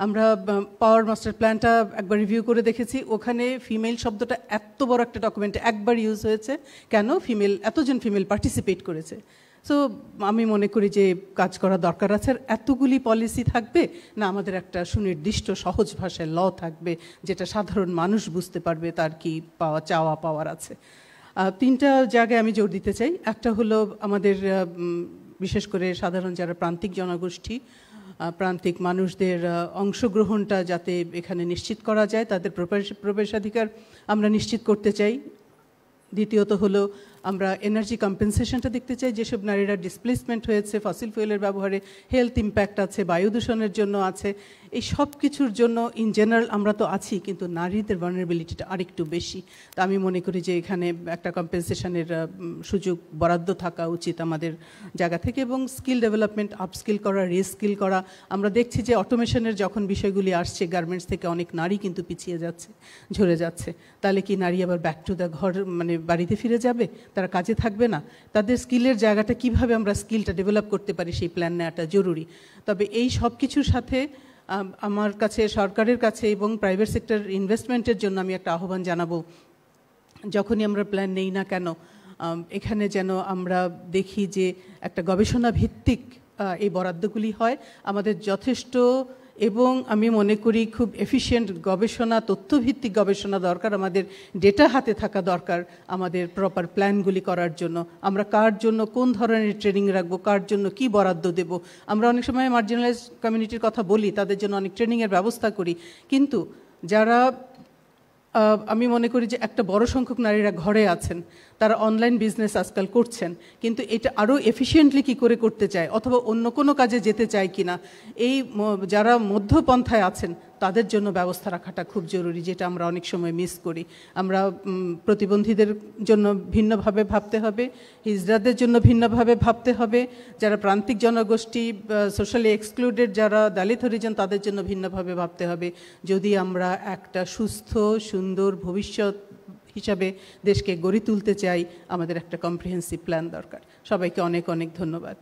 আমরা পাওয়ার মাস্টার প্ল্যানটা একবার রিভিউ করে দেখেছি, ওখানে ফিমেল শব্দটা এত বড় একটা ডকুমেন্টে একবার ইউজ হয়েছে, কেন এতজন ফিমেল পার্টিসিপেট করেছে। সো আমি মনে করি যে কাজ করা দরকার আছে। আর এতগুলি পলিসি থাকবে না, আমাদের একটা সুনির্দিষ্ট সহজ ভাষায় ল থাকবে যেটা সাধারণ মানুষ বুঝতে পারবে তার কি পাওয়ার আছে। তিনটা জায়গায় আমি জোর দিতে চাই। একটা হলো আমাদের বিশেষ করে সাধারণ যারা প্রান্তিক জনগোষ্ঠী, প্রান্তিক মানুষদের অংশগ্রহণটা যাতে এখানে নিশ্চিত করা যায়, তাদের প্রবেশাধিকার আমরা নিশ্চিত করতে চাই। দ্বিতীয়ত হলো আমরা এনার্জি কম্পেনসেশনটা দেখতে চাই। যেসব নারীরা ডিসপ্লেসমেন্ট হয়েছে, ফসিল ফুয়েলের ব্যবহারে হেলথ ইম্প্যাক্ট আছে, বায়ু দূষণের জন্য আছে, এই সব কিছুর জন্য ইন জেনারেল আমরা তো আছি, কিন্তু নারীদের ভালনারেবিলিটিটা আরেকটু বেশি। তা আমি মনে করি যে এখানে একটা কম্পেনসেশনের সুযোগ বরাদ্দ থাকা উচিত আমাদের জায়গা থেকে, এবং স্কিল ডেভেলপমেন্ট, আপস্কিল করা, রিস্কিল করা। আমরা দেখছি যে অটোমেশনের যখন বিষয়গুলি আসছে, গার্মেন্টস থেকে অনেক নারী কিন্তু পিছিয়ে যাচ্ছে, ঝরে যাচ্ছে। তাহলে কি নারী আবার ব্যাক টু দ্য ঘর, মানে বাড়িতে ফিরে যাবে? তারা কাজে থাকবে না? তাদের স্কিলের জায়গাটা কিভাবে আমরা স্কিলটা ডেভেলপ করতে পারি সেই প্ল্যান নেওয়াটা জরুরি। তবে এই সব কিছুর সাথে আমার কাছে, সরকারের কাছে এবং প্রাইভেট সেক্টর ইনভেস্টমেন্টের জন্য আমি একটা আহ্বান জানাবো, যখনই আমরা প্ল্যান নেই না কেন এখানে যেন আমরা দেখি যে একটা গবেষণা ভিত্তিক এই বরাদ্দগুলি হয়। আমাদের যথেষ্ট এবং আমি মনে করি খুব এফিশিয়েন্ট গবেষণা, তথ্যভিত্তিক গবেষণা দরকার। আমাদের ডেটা হাতে থাকা দরকার আমাদের প্রপার প্ল্যানগুলি করার জন্য। আমরা কার জন্য কোন ধরনের ট্রেনিং রাখবো, কার জন্য কি বরাদ্দ দেব। আমরা অনেক সময় মার্জিনালাইজড কমিউনিটির কথা বলি, তাদের জন্য অনেক ট্রেনিংয়ের ব্যবস্থা করি, কিন্তু যারা আমি মনে করি যে একটা বড় সংখ্যক নারীরা ঘরে আছেন, তারা অনলাইন বিজনেস আজকাল করছেন, কিন্তু এটা আরও এফিশিয়েন্টলি কী করে করতে চায়, অথবা অন্য কোনো কাজে যেতে চায় কিনা, এই যারা মধ্যপন্থায় আছেন তাদের জন্য ব্যবস্থা রাখাটা খুব জরুরি, যেটা আমরা অনেক সময় মিস করি। আমরা প্রতিবন্ধীদের জন্য ভিন্নভাবে ভাবতে হবে, হিজড়াদের জন্য ভিন্নভাবে ভাবতে হবে, যারা প্রান্তিক জনগোষ্ঠী, সোশ্যালি এক্সক্লুডেড যারা দলিত হরিজন, তাদের জন্য ভিন্নভাবে ভাবতে হবে, যদি আমরা একটা সুস্থ সুন্দর ভবিষ্যৎ হিসাবে দেশকে গড়ে তুলতে চাই। আমাদের একটা কম্প্রিহেন্সিভ প্ল্যান দরকার। সবাইকে অনেক অনেক ধন্যবাদ।